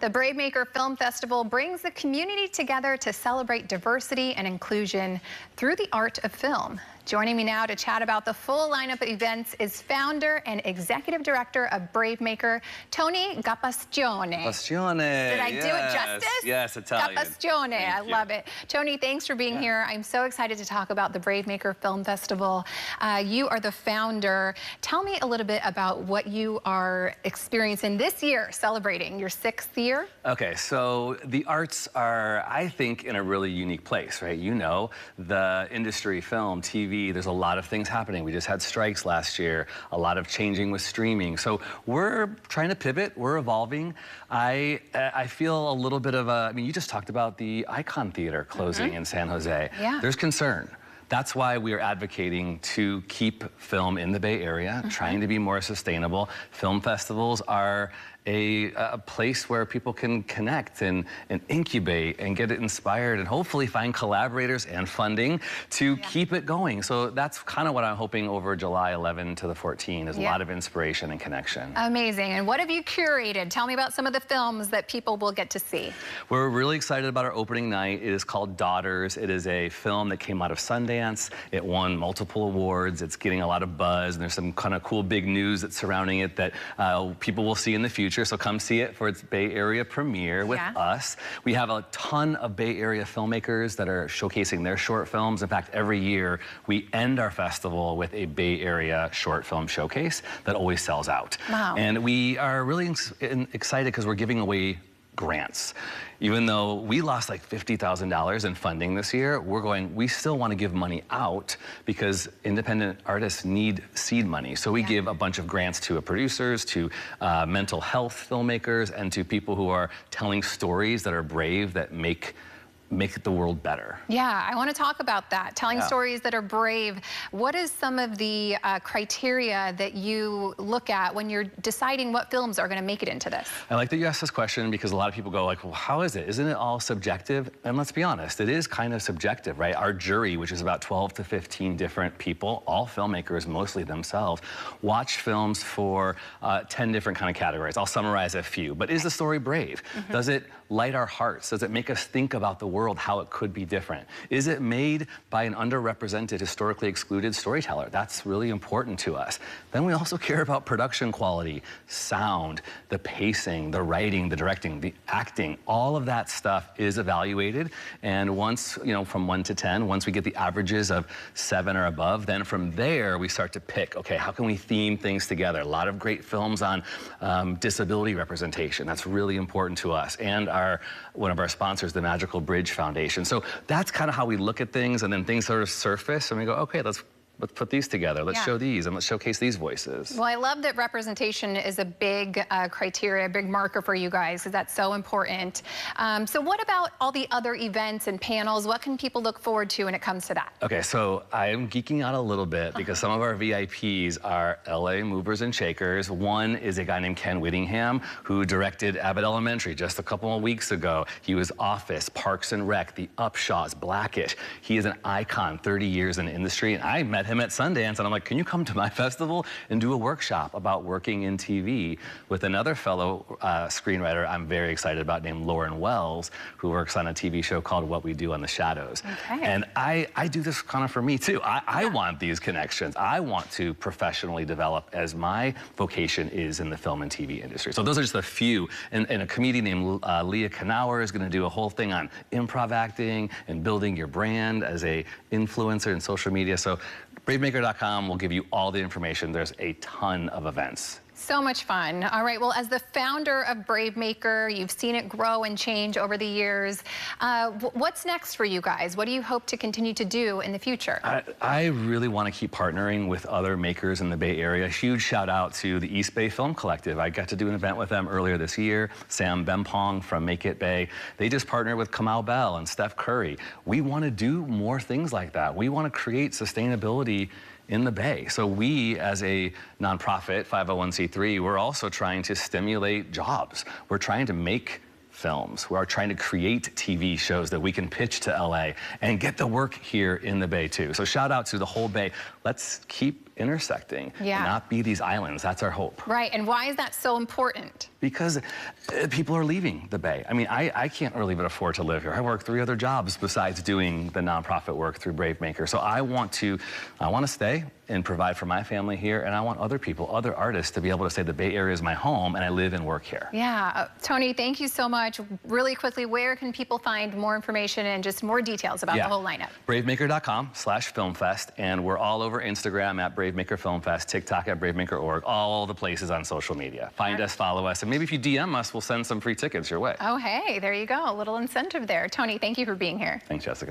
The BraveMaker Film Festival brings the community together to celebrate diversity and inclusion through the art of film. Joining me now to chat about the full lineup of events is founder and executive director of BraveMaker, Tony Gapastione. Did I do it justice? Yes, Italian. Gapastione, I love it. Tony, thanks for being here. I'm so excited to talk about the BraveMaker Film Festival. You are the founder. Tell me a little bit about what you are experiencing this year, celebrating your 6th year. Okay, so the arts are, I think, in a really unique place, right? You know, the industry, film, TV, there's a lot of things happening. We just had strikes last year, a lot of changing with streaming. So we're trying to pivot, we're evolving. I feel a little bit of a, I mean, you just talked about the Icon Theater closing in San Jose. Yeah. There's concern. That's why we are advocating to keep film in the Bay Area, trying to be more sustainable. Film festivals are a place where people can connect and incubate and get it inspired and hopefully find collaborators and funding to keep it going. So that's kind of what I'm hoping over July 11 to the 14th is a lot of inspiration and connection. Amazing. And what have you curated? Tell me about some of the films that people will get to see. We're really excited about our opening night. It is called Daughters. It is a film that came out of Sundance. It won multiple awards. It's getting a lot of buzz, and there's some kind of cool big news that's surrounding it that people will see in the future. So come see it for its Bay Area premiere with us. We have a ton of Bay Area filmmakers that are showcasing their short films. In fact, every year we end our festival with a Bay Area short film showcase that always sells out. Wow. And we are really excited because we're giving away grants. Even though we lost like $50,000 in funding this year, we still want to give money out because independent artists need seed money. So we give a bunch of grants to producers, to mental health filmmakers, and to people who are telling stories that are brave, that make the world better. Yeah, I want to talk about that. Telling stories that are brave. What is some of the criteria that you look at when you're deciding what films are going to make it into this? I like that you asked this question because a lot of people go like, well, how is it? Isn't it all subjective? And let's be honest, it is kind of subjective, right? Our jury, which is about 12 to 15 different people, all filmmakers, mostly themselves, watch films for 10 different kind of categories. I'll summarize a few. But is the story brave? Does it light our hearts? Does it make us think about the world, how it could be different? Is it made by an underrepresented, historically excluded storyteller? That's really important to us. Then we also care about production quality, sound, the pacing, the writing, the directing, the acting. All of that stuff is evaluated. And once, you know, from 1 to 10, once we get the averages of 7 or above, then from there we start to pick, okay, how can we theme things together? A lot of great films on disability representation. That's really important to us. And one of our sponsors, the Magical Bridge Foundation. So that's kind of how we look at things, and then things sort of surface, and we go, okay, let's put these together. Let's show these, and let's showcase these voices. Well, I love that representation is a big criteria, a big marker for you guys, because that's so important. So what about all the other events and panels? What can people look forward to when it comes to that? Okay, so I'm geeking out a little bit because some of our VIPs are LA movers and shakers. One is a guy named Ken Whittingham, who directed Abbott Elementary just a couple of weeks ago. He was Office, Parks and Rec, The Upshaws, Blackish. He is an icon, 30 years in the industry, and I met him at Sundance, and I'm like, can you come to my festival and do a workshop about working in TV with another fellow screenwriter I'm very excited about named Lauren Wells, who works on a TV show called What We Do on the Shadows. And I do this kind of for me too. I want these connections. I want to professionally develop as my vocation is in the film and TV industry. So those are just a few. And a comedian named Leah Knauer is going to do a whole thing on improv acting and building your brand as a influencer in social media. So BraveMaker.com will give you all the information. There's a ton of events. So much fun. All right, well, as the founder of BraveMaker, you've seen it grow and change over the years. What's next for you guys? What do you hope to continue to do in the future? I really want to keep partnering with other makers in the Bay Area. Huge shout out to the East Bay Film Collective. I got to do an event with them earlier this year. Sam Bempong from Make It Bay. They just partnered with Kamau Bell and Steph Curry. We want to do more things like that. We want to create sustainability in the Bay. So we, as a nonprofit, 501c3, we're also trying to stimulate jobs. We're trying to make films. We are trying to create TV shows that we can pitch to LA and get the work here in the Bay too. So shout out to the whole Bay. Let's keep intersecting and not be these islands. That's our hope. Right, and why is that so important? Because people are leaving the Bay. I mean, I can't really even afford to live here. I work 3 other jobs besides doing the nonprofit work through BraveMaker. So I want to stay and provide for my family here, and I want other people, other artists, to be able to say the Bay Area is my home and I live and work here. Yeah, Tony, thank you so much. Really quickly, where can people find more information and just more details about the whole lineup? BraveMaker.com/filmfest, and we're all over Instagram at BraveMaker Film Fest, TikTok at BraveMaker.org, all the places on social media. Find us, follow us, and maybe if you DM us, we'll send some free tickets your way. Oh, hey, there you go. A little incentive there. Tony, thank you for being here. Thanks, Jessica.